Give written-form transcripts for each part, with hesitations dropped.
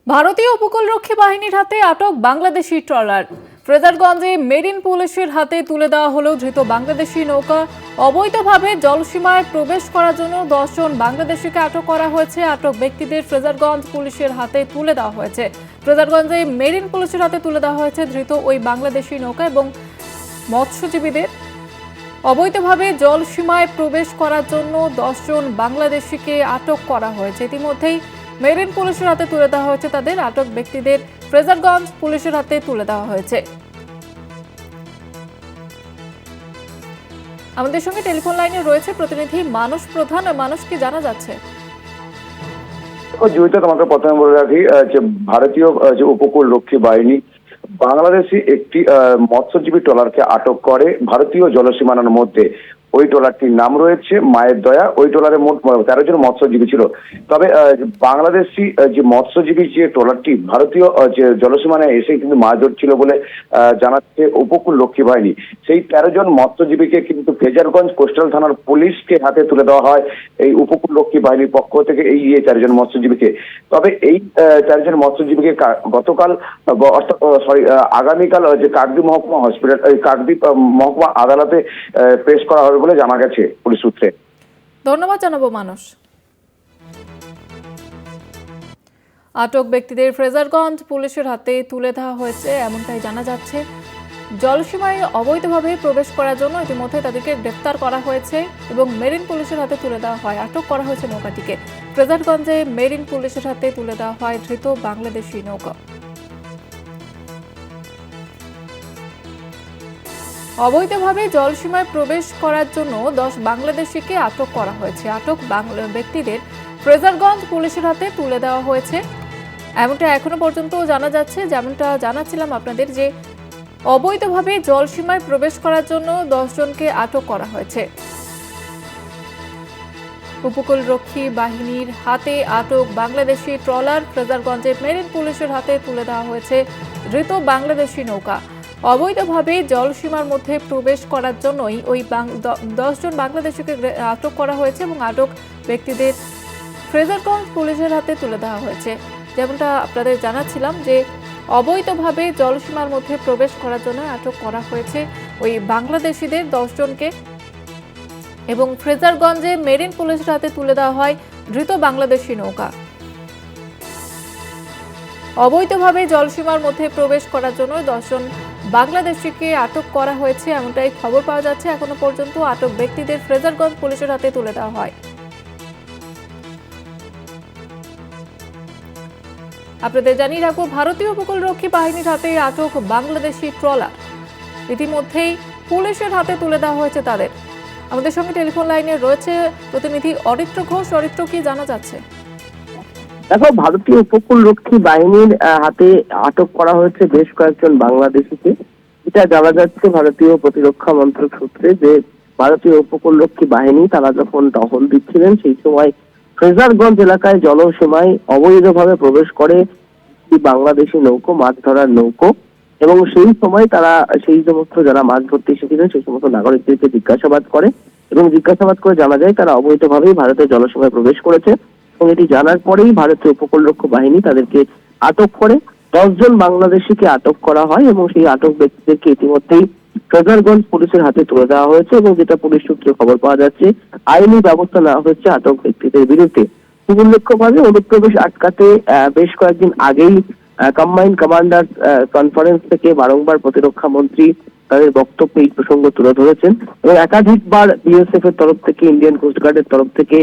ভারতীয় উপকূলরক্ষী বাহিনীর হাতে আটক বাংলাদেশি ট্রলার। ফ্রেজারগঞ্জে মেরিন পুলিশের হাতে তুলে দেওয়া হলো ধৃত বাংলাদেশি নৌকা। অবৈধভাবে জলসীমায় প্রবেশ করার জন্য 10 জন বাংলাদেশিকে আটক করা হয়েছে। আটক ব্যক্তিদের ফ্রেজারগঞ্জ পুলিশের হাতে তুলে দেওয়া হয়েছে। ফ্রেজারগঞ্জে মেরিন পুলিশের হাতে তুলে দেওয়া হয়েছে ধৃত ওই বাংলাদেশি নৌকা এবং মৎস্যজীবীদের। অবৈধভাবে জলসীমায় প্রবেশ করার জন্য 10 জন বাংলাদেশিকে আটক করা হয়েছে। ইতিমধ্যেই মেরিন পুলিশের হাতে তুলে দেওয়া হয়েছে তাদের। আটক ব্যক্তিদের ফ্রেজারগঞ্জ পুলিশের হাতে তুলে দেওয়া হয়েছে। আমাদের সঙ্গে টেলিফোন লাইনে রয়েছে প্রতিনিধি মানস প্রধান। মানুষ, কি জানা যাচ্ছে? জয়িতা, তোমাকে প্রথমে বলে রাখি যে ভারতীয় উপকূল রক্ষী বাহিনী বাংলাদেশি একটি মৎস্যজীবী ট্রলারকে আটক করে ভারতীয় জলসীমানার মধ্যে। ওই ট্রলারটির নাম রয়েছে মায়ের দয়া। ওই ট্রলারে মোট 13 জন মৎস্যজীবী ছিল। তবে বাংলাদেশি যে মৎস্যজীবী যে ট্রলারটি ভারতীয় যে জলসীমানায় এসে কিন্তু মাছ ধরছিল বলে জানাচ্ছে উপকূল রক্ষী বাহিনী। সেই 13 জন মৎস্যজীবীকে কিন্তু ফ্রেজারগঞ্জ কোস্টাল থানার পুলিশকে হাতে তুলে দেওয়া হয় এই উপকূল রক্ষী বাহিনীর পক্ষ থেকে এই 13 জন মৎস্যজীবীকে। তবে এই 13 জন মৎস্যজীবীকে গতকাল আগামীকাল যে কাকদ্বীপ মহকুমা হসপিটাল কাকদ্বীপ মহকুমা আদালতে পেশ করা হবে বলে জানা গেছে পুলিশ সূত্রে। ধন্যবাদ জানাবো মানুষ। আটক ব্যক্তিদের ফ্রেজারগঞ্জ পুলিশের হাতে তুলে দেওয়া হয়েছে এমনটাই জানা যাচ্ছে। জলসীমায় অবৈধভাবে প্রবেশ করার জন্য ইতিমধ্যে তাদেরকে গ্রেফতার করা হয়েছে এবং মেরিন পুলিশের হাতে তুলে দেওয়া হয়। আটক করা হয়েছে নৌকাটিকে। ফ্রেজারগঞ্জে মেরিন পুলিশের হাতে তুলে দেওয়া হয় ধৃত বাংলাদেশি নৌকা। অবৈধভাবে জলসীমায় প্রবেশ করার জন্য 10 বাংলাদেশিকে আটক করা হয়েছে। আটক ব্যক্তিদের ফ্রেজারগঞ্জ পুলিশের হাতে তুলে দেওয়া হয়েছে এমনটা এখনো পর্যন্ত জানা যাচ্ছে। যেমনটা জানাচ্ছিলাম আপনাদের যে অবৈধভাবে জলসীমায় প্রবেশ করার জন্য 10 জনকে আটক করা হয়েছে। উপকূলরক্ষী বাহিনীর হাতে আটক বাংলাদেশি ট্রলার। ফ্রেজারগঞ্জে মেরিন পুলিশের হাতে তুলে দেওয়া হয়েছে ধৃত বাংলাদেশি নৌকা। অবৈধভাবে জলসীমার মধ্যে প্রবেশ করার জন্যই ওই 10 জন বাংলাদেশিকে আটক করা হয়েছে এবং আটক ব্যক্তিদের ফ্রেজারগঞ্জ পুলিশের হাতে তুলে দেওয়া হয়েছে। যেমনটা আপনাদের জানাচ্ছিলাম যে অবৈধভাবে জলসীমার মধ্যে প্রবেশ করার জন্য আটক করা হয়েছে ওই বাংলাদেশিদের 10 জনকে এবং ফ্রেজারগঞ্জে মেরিন পুলিশের হাতে তুলে দেওয়া হয় ধৃত বাংলাদেশি নৌকা। অবৈধভাবে জলসীমার মধ্যে প্রবেশ করার জন্য 10 জন বাংলাদেশিকে আটক করা হয়েছে এমনটাই খবর পাওয়া যাচ্ছে। এখনো পর্যন্ত আটক ব্যক্তিদের ফ্রেজারগঞ্জ পুলিশের হাতে তুলে দেওয়া হয়। আপনাদের জানিয়ে রাখবো, ভারতীয় উপকূলরক্ষী বাহিনীর হাতে আটক বাংলাদেশি ট্রলার ইতিমধ্যেই পুলিশের হাতে তুলে দেওয়া হয়েছে তাদের। আমাদের সঙ্গে টেলিফোন লাইনে রয়েছে প্রতিনিধি অরিত্র ঘোষ। অরিত্র, কি জানা যাচ্ছে? দেখো, ভারতীয় উপকূল রক্ষী বাহিনীর হাতে আটক করা হয়েছে বেশ কয়েকজন বাংলাদেশিকে। এটা জানা যাচ্ছে ভারতীয় প্রতিরক্ষা মন্ত্রক সূত্রে যে ভারতীয় উপকূল রক্ষী বাহিনী তারা যখন টহল দিচ্ছিলেন সেই সময় ফ্রেজারগঞ্জ এলাকায় জলসীমায় অবৈধভাবে প্রবেশ করে বাংলাদেশি নৌকো, মাছ ধরার নৌকো, এবং সেই সময় তারা সেই সমস্ত যারা মাছ ধরতে এসেছিলেন সেই সমস্ত নাগরিকদেরকে জিজ্ঞাসাবাদ করে এবং জিজ্ঞাসাবাদ করে জানা যায় তারা অবৈধভাবেই ভারতের জলসীমায় প্রবেশ করেছে। এবং এটি জানার পরেই ভারতীয় উপকূলরক্ষী বাহিনী তাদেরকে আটক করে। 10 জন বাংলাদেশিকে আটক করা হয় এবং সেই আটক ব্যক্তিদেরকে ইতিমধ্যেই ফ্রেজারগঞ্জ পুলিশের হাতে তুলে দেওয়া হয়েছে এবং যেটা পুলিশ সূত্রে খবর পাওয়া যাচ্ছে আইনি ব্যবস্থা নেওয়া হচ্ছে আটক ব্যক্তিদের বিরুদ্ধে। উল্লেখ্যভাবে অনুপ্রবেশ আটকাতে বেশ কয়েকদিন আগেই কম্বাইন্ড কমান্ডার কনফারেন্স থেকে বারংবার প্রতিরক্ষা মন্ত্রী তাদের বক্তব্যে এই প্রসঙ্গ তুলে ধরেছেন এবং একাধিকবার বিএসএফ এর তরফ থেকে, ইন্ডিয়ান কোস্টগার্ডের তরফ থেকে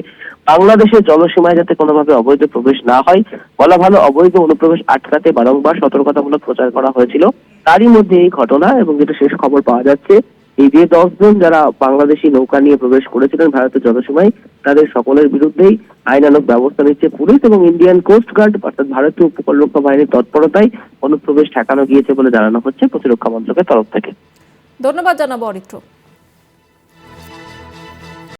বাংলাদেশের জলসীমায় যাতে কোনোভাবে অবৈধ প্রবেশ না হয়, বলা ভালো অবৈধ অনুপ্রবেশ আটকাতে বারংবার সতর্কতামূলক প্রচার করা হয়েছিল। তারই মধ্যে এই ঘটনা এবং যেটা শেষ খবর পাওয়া যাচ্ছে এই যে 10 জন যারা বাংলাদেশি নৌকা নিয়ে প্রবেশ করেছিলেন ভারতের জলসীমায় তাদের সকলের বিরুদ্ধেই আইনানুগ ব্যবস্থা নিচ্ছে পুলিশ এবং ইন্ডিয়ান কোস্টগার্ড অর্থাৎ ভারতীয় উপকূলরক্ষী বাহিনীর তৎপরতায় অনুপ্রবেশ ঠেকানো গিয়েছে বলে জানানো হচ্ছে প্রতিরক্ষা মন্ত্রকের তরফ থেকে। ধন্যবাদ জানাবো অরিত্র।